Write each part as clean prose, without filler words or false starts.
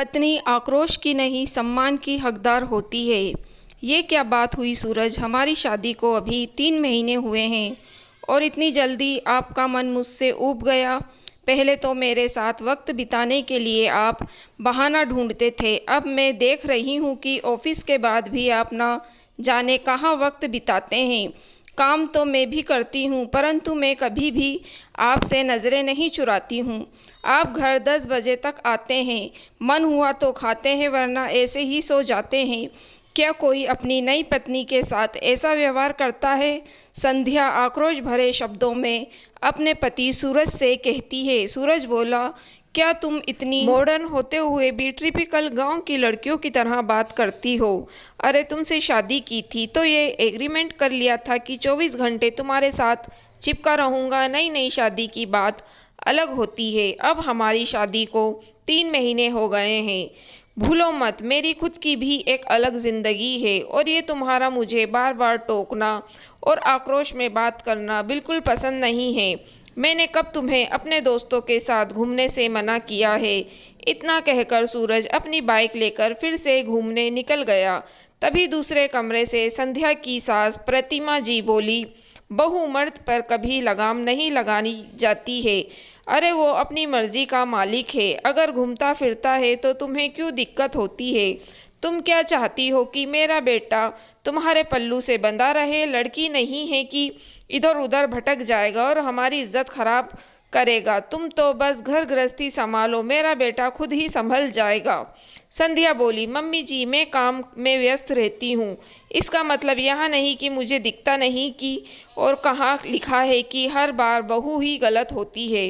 पत्नी आक्रोश की नहीं सम्मान की हकदार होती है। ये क्या बात हुई सूरज, हमारी शादी को अभी 3 महीने हुए हैं और इतनी जल्दी आपका मन मुझसे ऊब गया। पहले तो मेरे साथ वक्त बिताने के लिए आप बहाना ढूंढते थे, अब मैं देख रही हूँ कि ऑफिस के बाद भी आप ना जाने कहाँ वक्त बिताते हैं। काम तो मैं भी करती हूँ, परंतु मैं कभी भी आपसे नज़रें नहीं चुराती हूँ। आप घर 10 बजे तक आते हैं, मन हुआ तो खाते हैं वरना ऐसे ही सो जाते हैं। क्या कोई अपनी नई पत्नी के साथ ऐसा व्यवहार करता है? संध्या आक्रोश भरे शब्दों में अपने पति सूरज से कहती है। सूरज बोला, क्या तुम इतनी मॉडर्न होते हुए भी टिपिकल गांव की लड़कियों की तरह बात करती हो? अरे तुमसे शादी की थी तो ये एग्रीमेंट कर लिया था कि 24 घंटे तुम्हारे साथ चिपका रहूँगा। नई नई शादी की बात अलग होती है। अब हमारी शादी को 3 महीने हो गए हैं। भूलो मत, मेरी खुद की भी एक अलग ज़िंदगी है और ये तुम्हारा मुझे बार बार टोकना और आक्रोश में बात करना बिल्कुल पसंद नहीं है। मैंने कब तुम्हें अपने दोस्तों के साथ घूमने से मना किया है? इतना कहकर सूरज अपनी बाइक लेकर फिर से घूमने निकल गया। तभी दूसरे कमरे से संध्या की सास प्रतिमा जी बोली, बहू मर्द पर कभी लगाम नहीं लगानी जाती है। अरे वो अपनी मर्जी का मालिक है, अगर घूमता फिरता है तो तुम्हें क्यों दिक्कत होती है? तुम क्या चाहती हो कि मेरा बेटा तुम्हारे पल्लू से बंधा रहे? लड़की नहीं है कि इधर उधर भटक जाएगा और हमारी इज्जत खराब करेगा। तुम तो बस घर गृहस्थी संभालो, मेरा बेटा खुद ही संभल जाएगा। संध्या बोली, मम्मी जी मैं काम में व्यस्त रहती हूँ। इसका मतलब यह नहीं कि मुझे दिखता नहीं कि और कहाँ लिखा है कि हर बार बहू ही गलत होती है?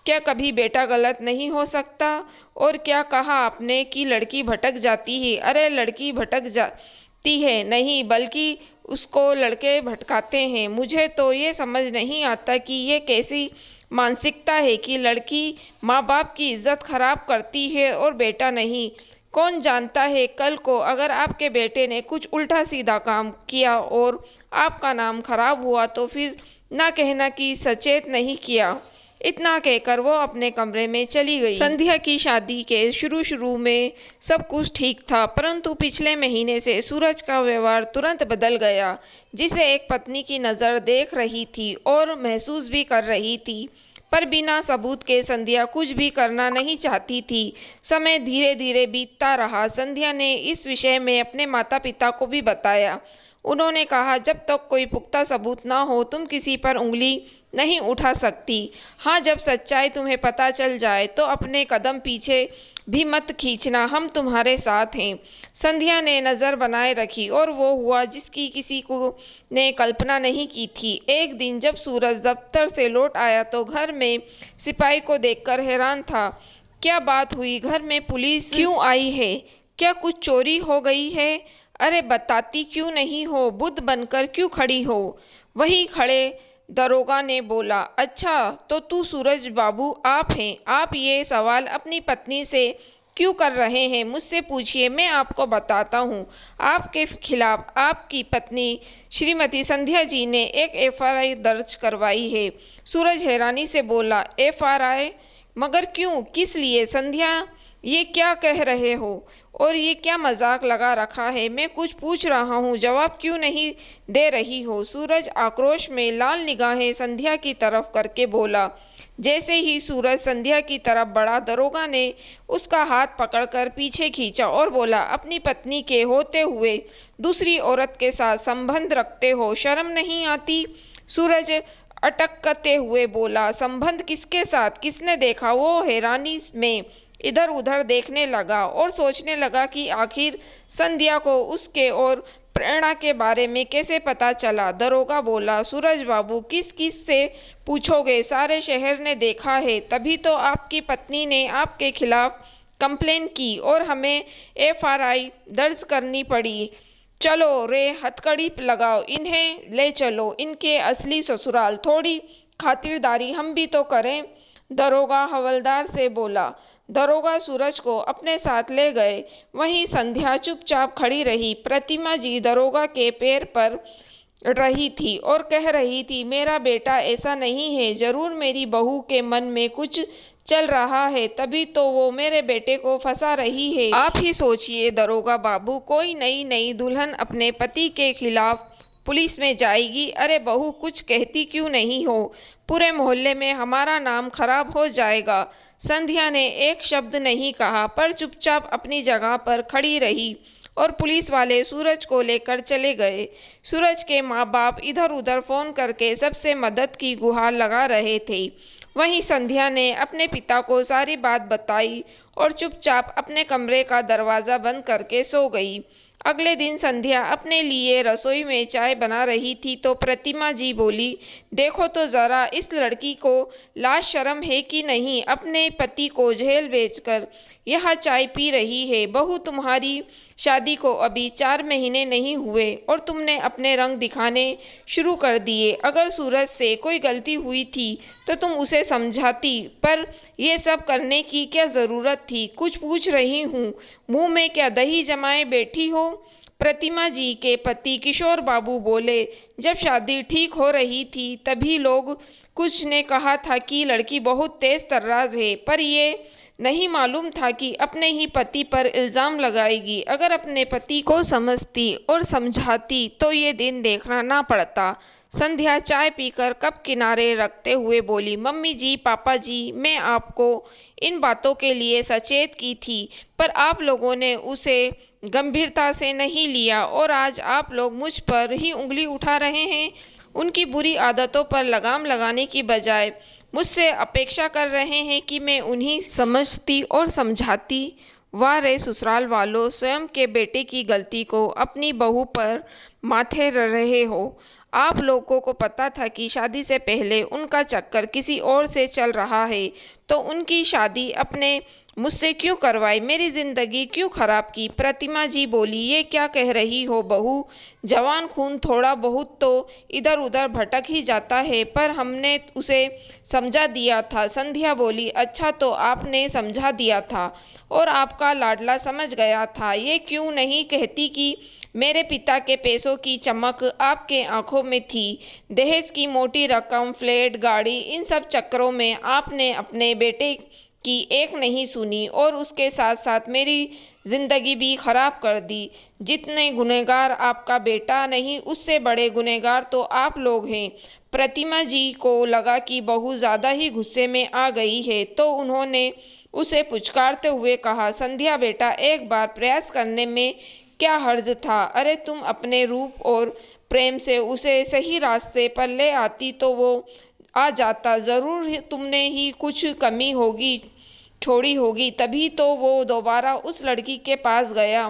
क्या कभी बेटा गलत नहीं हो सकता? और क्या कहा आपने कि लड़की भटक जाती है? अरे लड़की भटक जाती है नहीं, बल्कि उसको लड़के भटकाते हैं। मुझे तो ये समझ नहीं आता कि ये कैसी मानसिकता है कि लड़की माँ बाप की इज्जत खराब करती है और बेटा नहीं। कौन जानता है कल को अगर आपके बेटे ने कुछ उल्टा सीधा काम किया और आपका नाम खराब हुआ तो फिर ना कहना कि सचेत नहीं किया। इतना कहकर वो अपने कमरे में चली गई। संध्या की शादी के शुरू में सब कुछ ठीक था, परंतु पिछले महीने से सूरज का व्यवहार तुरंत बदल गया। जिसे एक पत्नी की नज़र देख रही थी और महसूस भी कर रही थी, पर बिना सबूत के संध्या कुछ भी करना नहीं चाहती थी। समय धीरे धीरे बीतता रहा। संध्या ने इस विषय में अपने माता पिता को भी बताया। उन्होंने कहा, जब तक कोई पुख्ता सबूत ना हो तुम किसी पर उंगली नहीं उठा सकती। हाँ, जब सच्चाई तुम्हें पता चल जाए तो अपने कदम पीछे भी मत खींचना, हम तुम्हारे साथ हैं। संध्या ने नज़र बनाए रखी और वो हुआ जिसकी किसी को ने कल्पना नहीं की थी। एक दिन जब सूरज दफ्तर से लौट आया तो घर में सिपाही को देखकर हैरान था। क्या बात हुई? घर में पुलिस क्यों आई है? क्या कुछ चोरी हो गई है? अरे बताती क्यों नहीं हो? बुद्ध बनकर क्यों खड़ी हो? वही खड़े दरोगा ने बोला, अच्छा तो तू सूरज बाबू आप हैं। आप ये सवाल अपनी पत्नी से क्यों कर रहे हैं? मुझसे पूछिए, मैं आपको बताता हूँ। आपके खिलाफ आपकी पत्नी श्रीमती संध्या जी ने एक एफआईआर दर्ज करवाई है। सूरज हैरानी से बोला, एफआईआर? मगर क्यों, किस लिए? संध्या ये क्या कह रहे हो और ये क्या मजाक लगा रखा है? मैं कुछ पूछ रहा हूँ, जवाब क्यों नहीं दे रही हो? सूरज आक्रोश में लाल निगाहें संध्या की तरफ करके बोला। जैसे ही सूरज संध्या की तरफ बढ़ा, दरोगा ने उसका हाथ पकड़कर पीछे खींचा और बोला, अपनी पत्नी के होते हुए दूसरी औरत के साथ संबंध रखते हो, शर्म नहीं आती? सूरज अटकते हुए बोला, संबंध किसके साथ? किसने देखा? वो हैरानी में इधर उधर देखने लगा और सोचने लगा कि आखिर संध्या को उसके और प्रेरणा के बारे में कैसे पता चला। दरोगा बोला, सूरज बाबू किस किस से पूछोगे? सारे शहर ने देखा है, तभी तो आपकी पत्नी ने आपके खिलाफ कंप्लेन की और हमें एफआईआर दर्ज करनी पड़ी। चलो रे, हथकड़ी लगाओ, इन्हें ले चलो इनके असली ससुराल। थोड़ी खातिरदारी हम भी तो करें, दरोगा हवलदार से बोला। दरोगा सूरज को अपने साथ ले गए। वहीं संध्या चुपचाप खड़ी रही। प्रतिमा जी दरोगा के पैर पर रही थी और कह रही थी, मेरा बेटा ऐसा नहीं है, जरूर मेरी बहू के मन में कुछ चल रहा है, तभी तो वो मेरे बेटे को फंसा रही है। आप ही सोचिए दरोगा बाबू, कोई नई नई दुल्हन अपने पति के खिलाफ पुलिस में जाएगी। अरे बहू, कुछ कहती क्यों नहीं हो? पूरे मोहल्ले में हमारा नाम खराब हो जाएगा। संध्या ने एक शब्द नहीं कहा, पर चुपचाप अपनी जगह पर खड़ी रही और पुलिस वाले सूरज को लेकर चले गए। सूरज के माँ बाप इधर उधर फोन करके सबसे मदद की गुहार लगा रहे थे। वहीं संध्या ने अपने पिता को सारी बात बताई और चुपचाप अपने कमरे का दरवाज़ा बंद करके सो गई। अगले दिन संध्या अपने लिए रसोई में चाय बना रही थी तो प्रतिमा जी बोली, देखो तो ज़रा, इस लड़की को लाज शर्म है कि नहीं, अपने पति को जेल भेजकर यह चाय पी रही है। बहू, तुम्हारी शादी को अभी 4 महीने नहीं हुए और तुमने अपने रंग दिखाने शुरू कर दिए। अगर सूरज से कोई गलती हुई थी तो तुम उसे समझाती, पर ये सब करने की क्या ज़रूरत थी? कुछ पूछ रही हूँ, मुंह में क्या दही जमाए बैठी हो? प्रतिमा जी के पति किशोर बाबू बोले, जब शादी ठीक हो रही थी तभी लोग कुछ ने कहा था कि लड़की बहुत तेज तर्राज है, पर ये नहीं मालूम था कि अपने ही पति पर इल्ज़ाम लगाएगी। अगर अपने पति को समझती और समझाती तो ये दिन देखना ना पड़ता। संध्या चाय पीकर कप किनारे रखते हुए बोली, मम्मी जी, पापा जी, मैं आपको इन बातों के लिए सचेत की थी, पर आप लोगों ने उसे गंभीरता से नहीं लिया और आज आप लोग मुझ पर ही उंगली उठा रहे हैं। उनकी बुरी आदतों पर लगाम लगाने की बजाय मुझसे अपेक्षा कर रहे हैं कि मैं उन्हें समझती और समझाती। वाह रे ससुराल वालों, स्वयं के बेटे की गलती को अपनी बहू पर माथे रहे हो। आप लोगों को पता था कि शादी से पहले उनका चक्कर किसी और से चल रहा है, तो उनकी शादी अपने मुझसे क्यों करवाई? मेरी ज़िंदगी क्यों खराब की? प्रतिमा जी बोली, ये क्या कह रही हो बहू? जवान खून थोड़ा बहुत तो इधर उधर भटक ही जाता है, पर हमने उसे समझा दिया था। संध्या बोली, अच्छा, तो आपने समझा दिया था और आपका लाडला समझ गया था। ये क्यों नहीं कहती कि मेरे पिता के पैसों की चमक आपके आंखों में थी? दहेज की मोटी रकम, फ्लैट, गाड़ी, इन सब चक्करों में आपने अपने बेटे की एक नहीं सुनी और उसके साथ साथ मेरी ज़िंदगी भी खराब कर दी। जितने गुनहगार आपका बेटा नहीं, उससे बड़े गुनहगार तो आप लोग हैं। प्रतिमा जी को लगा कि बहू ज़्यादा ही गुस्से में आ गई है, तो उन्होंने उसे पुचकारते हुए कहा, संध्या बेटा, एक बार प्रयास करने में क्या हर्ज था? अरे तुम अपने रूप और प्रेम से उसे सही रास्ते पर ले आती तो वो आ जाता। ज़रूर तुमने ही कुछ कमी होगी छोड़ी होगी, तभी तो वो दोबारा उस लड़की के पास गया।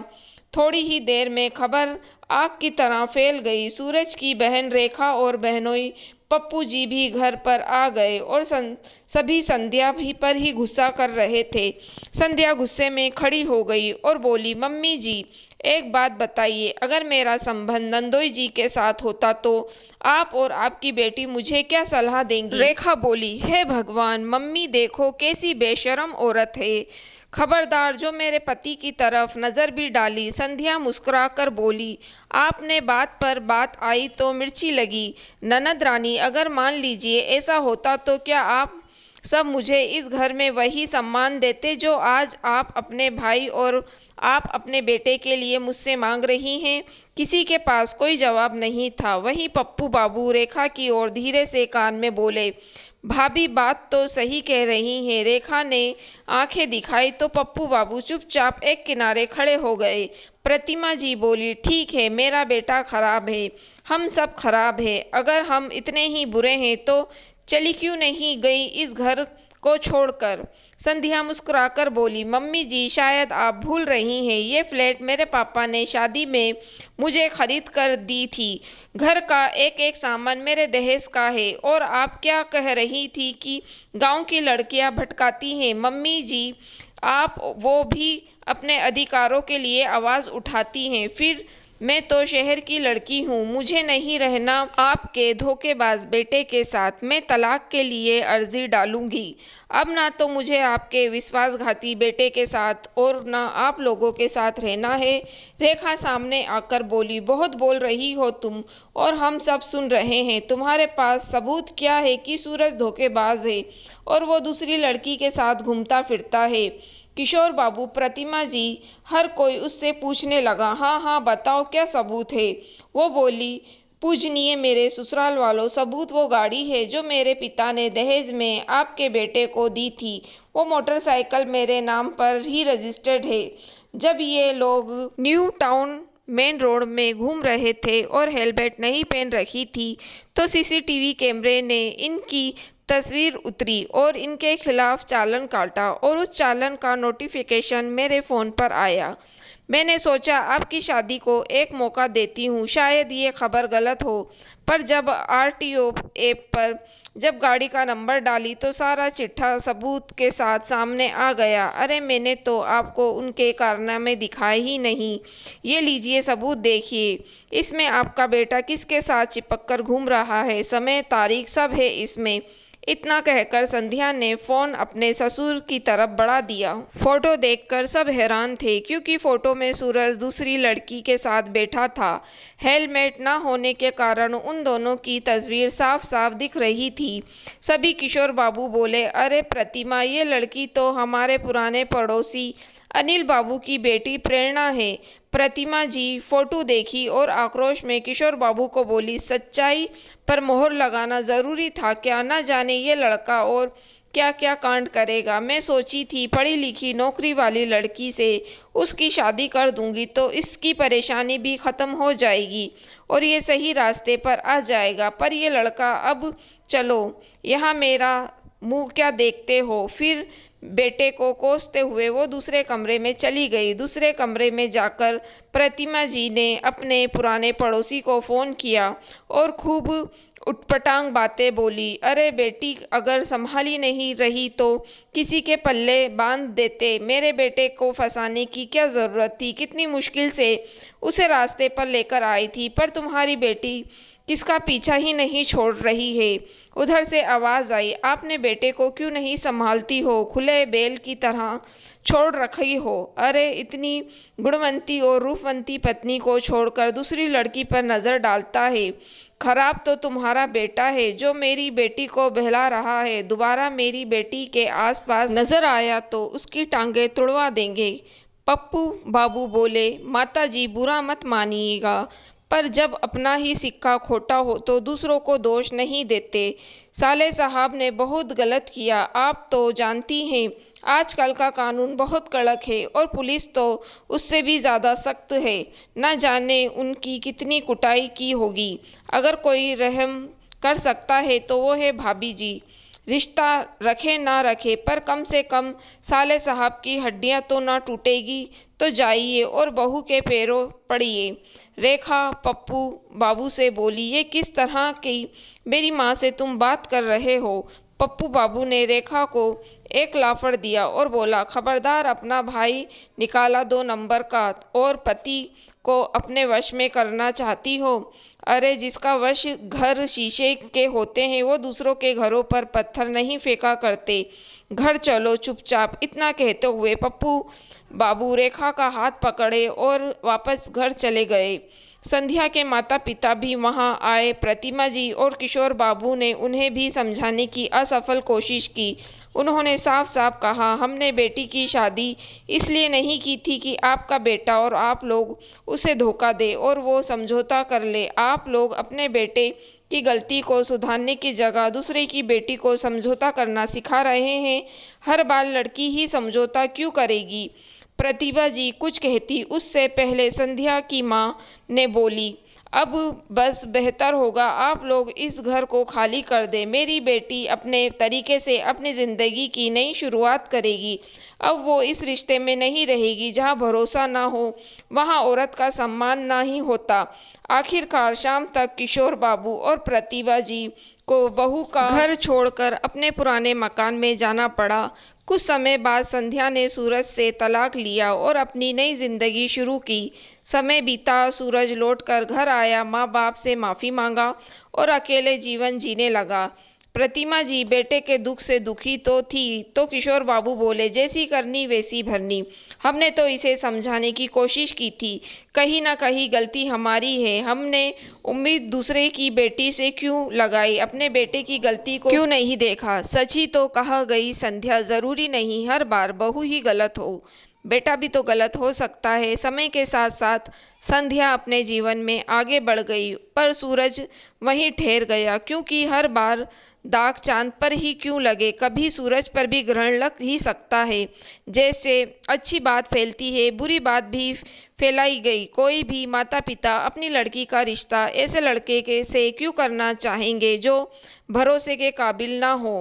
थोड़ी ही देर में खबर आग की तरह फैल गई। सूरज की बहन रेखा और बहनोई पप्पू जी भी घर पर आ गए और सभी संध्या भी पर ही गुस्सा कर रहे थे। संध्या गुस्से में खड़ी हो गई और बोली, मम्मी जी, एक बात बताइए, अगर मेरा संबंध नंदोई जी के साथ होता तो आप और आपकी बेटी मुझे क्या सलाह देंगी? रेखा बोली, हे भगवान, मम्मी देखो कैसी बेशरम औरत है। खबरदार जो मेरे पति की तरफ नज़र भी डाली। संध्या मुस्कुराकर बोली, आपने बात पर बात आई तो मिर्ची लगी। ननद रानी, अगर मान लीजिए ऐसा होता तो क्या आप सब मुझे इस घर में वही सम्मान देते जो आज आप अपने भाई और आप अपने बेटे के लिए मुझसे मांग रही हैं? किसी के पास कोई जवाब नहीं था। वहीं पप्पू बाबू रेखा की ओर धीरे से कान में बोले, भाभी बात तो सही कह रही हैं। रेखा ने आंखें दिखाई तो पप्पू बाबू चुपचाप एक किनारे खड़े हो गए। प्रतिमा जी बोली, ठीक है, मेरा बेटा खराब है, हम सब खराब है। अगर हम इतने ही बुरे हैं तो चली क्यों नहीं गई इस घर को छोड़कर? संध्या मुस्कुराकर बोली, मम्मी जी, शायद आप भूल रही हैं, ये फ्लैट मेरे पापा ने शादी में मुझे खरीद कर दी थी। घर का एक एक सामान मेरे दहेज का है। और आप क्या कह रही थी कि गांव की लड़कियां भटकाती हैं? मम्मी जी, आप वो भी अपने अधिकारों के लिए आवाज़ उठाती हैं, फिर मैं तो शहर की लड़की हूँ, मुझे नहीं रहना आपके धोखेबाज बेटे के साथ। मैं तलाक के लिए अर्जी डालूंगी। अब ना तो मुझे आपके विश्वासघाती बेटे के साथ और ना आप लोगों के साथ रहना है। रेखा सामने आकर बोली, बहुत बोल रही हो तुम, और हम सब सुन रहे हैं। तुम्हारे पास सबूत क्या है कि सूरज धोखेबाज है और वो दूसरी लड़की के साथ घूमता फिरता है? किशोर बाबू, प्रतिमा जी, हर कोई उससे पूछने लगा। हाँ हाँ बताओ, क्या सबूत है? वो बोली, पूजनीय मेरे ससुराल वालों, सबूत वो गाड़ी है जो मेरे पिता ने दहेज में आपके बेटे को दी थी। वो मोटरसाइकिल मेरे नाम पर ही रजिस्टर्ड है। जब ये लोग न्यू टाउन मेन रोड में घूम रहे थे और हेलमेट नहीं पहन रखी थी, तो सीसीटीवी कैमरे ने इनकी तस्वीर उतरी और इनके खिलाफ चालान काटा और उस चालान का नोटिफिकेशन मेरे फ़ोन पर आया। मैंने सोचा आपकी शादी को एक मौका देती हूँ, शायद ये खबर गलत हो। पर जब आरटीओ ऐप पर जब गाड़ी का नंबर डाली तो सारा चिट्ठा सबूत के साथ सामने आ गया। अरे मैंने तो आपको उनके कारनामे दिखाए ही नहीं। ये लीजिए सबूत, देखिए। इसमें आपका बेटा किसके साथ चिपक कर घूम रहा है, समय, तारीख सब है इसमें। इतना कहकर संध्या ने फोन अपने ससुर की तरफ बढ़ा दिया। फोटो देखकर सब हैरान थे, क्योंकि फोटो में सूरज दूसरी लड़की के साथ बैठा था। हेलमेट न होने के कारण उन दोनों की तस्वीर साफ साफ दिख रही थी। सभी किशोर बाबू बोले, अरे प्रतिमा, ये लड़की तो हमारे पुराने पड़ोसी अनिल बाबू की बेटी प्रेरणा है। प्रतिमा जी फोटो देखी और आक्रोश में किशोर बाबू को बोली, सच्चाई पर मोहर लगाना जरूरी था क्या? न जाने ये लड़का और क्या क्या कांड करेगा। मैं सोची थी पढ़ी लिखी नौकरी वाली लड़की से उसकी शादी कर दूंगी तो इसकी परेशानी भी खत्म हो जाएगी और ये सही रास्ते पर आ जाएगा। पर ये लड़का, अब चलो, यहाँ मेरा मुंह क्या देखते हो? फिर बेटे को कोसते हुए वो दूसरे कमरे में चली गई। दूसरे कमरे में जाकर प्रतिमा जी ने अपने पुराने पड़ोसी को फ़ोन किया और खूब उटपटांग बातें बोली। अरे बेटी, अगर संभाली नहीं रही तो किसी के पल्ले बांध देते। मेरे बेटे को फंसाने की क्या ज़रूरत थी? कितनी मुश्किल से उसे रास्ते पर लेकर आई थी, पर तुम्हारी बेटी किसका पीछा ही नहीं छोड़ रही है। उधर से आवाज़ आई, आपने बेटे को क्यों नहीं संभालती हो? खुले बैल की तरह छोड़ रखी हो। अरे इतनी गुणवंती और रूपवंती पत्नी को छोड़कर दूसरी लड़की पर नज़र डालता है। खराब तो तुम्हारा बेटा है जो मेरी बेटी को बहला रहा है। दोबारा मेरी बेटी के आसपास नजर आया तो उसकी टांगें तुड़वा देंगे। पप्पू बाबू बोले, माताजी बुरा मत मानिएगा, पर जब अपना ही सिक्का खोटा हो तो दूसरों को दोष नहीं देते। साले साहब ने बहुत गलत किया। आप तो जानती हैं आजकल का कानून बहुत कड़क है और पुलिस तो उससे भी ज़्यादा सख्त है। न जाने उनकी कितनी कुटाई की होगी। अगर कोई रहम कर सकता है तो वो है भाभी जी। रिश्ता रखे ना रखे, पर कम से कम साले साहब की हड्डियां तो ना टूटेगी। तो जाइए और बहू के पैरों पड़िए। रेखा पप्पू बाबू से बोली, ये किस तरह की मेरी माँ से तुम बात कर रहे हो? पप्पू बाबू ने रेखा को एक लाफड़ दिया और बोला, खबरदार, अपना भाई निकाला 2 नंबर का और पति को अपने वश में करना चाहती हो? अरे जिसका वश घर शीशे के होते हैं वो दूसरों के घरों पर पत्थर नहीं फेंका करते। घर चलो चुपचाप। इतना कहते हुए पप्पू बाबू रेखा का हाथ पकड़े और वापस घर चले गए। संध्या के माता पिता भी वहां आए। प्रतिमा जी और किशोर बाबू ने उन्हें भी समझाने की असफल कोशिश की। उन्होंने साफ साफ कहा, हमने बेटी की शादी इसलिए नहीं की थी कि आपका बेटा और आप लोग उसे धोखा दे और वो समझौता कर ले। आप लोग अपने बेटे की गलती को सुधारने की जगह दूसरे की बेटी को समझौता करना सिखा रहे हैं। हर बार लड़की ही समझौता क्यों करेगी? प्रतिभा जी कुछ कहती उससे पहले संध्या की माँ ने बोली, अब बस बेहतर होगा आप लोग इस घर को खाली कर दें। मेरी बेटी अपने तरीके से अपनी ज़िंदगी की नई शुरुआत करेगी। अब वो इस रिश्ते में नहीं रहेगी जहाँ भरोसा ना हो, वहाँ औरत का सम्मान ना ही होता। आखिरकार शाम तक किशोर बाबू और प्रतिभा जी को बहू का घर छोड़कर अपने पुराने मकान में जाना पड़ा। कुछ समय बाद संध्या ने सूरज से तलाक लिया और अपनी नई जिंदगी शुरू की। समय बीता, सूरज लौटकर घर आया, माँ बाप से माफ़ी मांगा और अकेले जीवन जीने लगा। प्रतिमा जी बेटे के दुख से दुखी तो थी, तो किशोर बाबू बोले, जैसी करनी वैसी भरनी। हमने तो इसे समझाने की कोशिश की थी, कहीं ना कहीं गलती हमारी है। हमने उम्मीद दूसरे की बेटी से क्यों लगाई, अपने बेटे की गलती को क्यों नहीं देखा। सच ही तो कहा गई संध्या, जरूरी नहीं हर बार बहू ही गलत हो, बेटा भी तो गलत हो सकता है। समय के साथ साथ संध्या अपने जीवन में आगे बढ़ गई, पर सूरज वहीं ठहर गया, क्योंकि हर बार दाग चांद पर ही क्यों लगे, कभी सूरज पर भी ग्रहण लग ही सकता है। जैसे अच्छी बात फैलती है, बुरी बात भी फैलाई गई। कोई भी माता पिता अपनी लड़की का रिश्ता ऐसे लड़के के से क्यों करना चाहेंगे जो भरोसे के काबिल ना हो।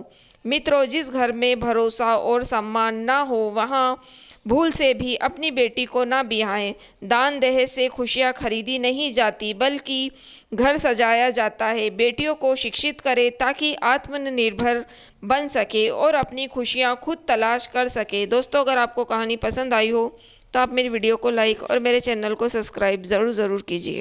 मित्रों, जिस घर में भरोसा और सम्मान ना हो, वहाँ भूल से भी अपनी बेटी को ना ब्याहें। दान दहेज से खुशियाँ खरीदी नहीं जाती, बल्कि घर सजाया जाता है। बेटियों को शिक्षित करें ताकि आत्मनिर्भर बन सके और अपनी खुशियाँ खुद तलाश कर सके। दोस्तों, अगर आपको कहानी पसंद आई हो तो आप मेरी वीडियो को लाइक और मेरे चैनल को सब्सक्राइब ज़रूर कीजिए।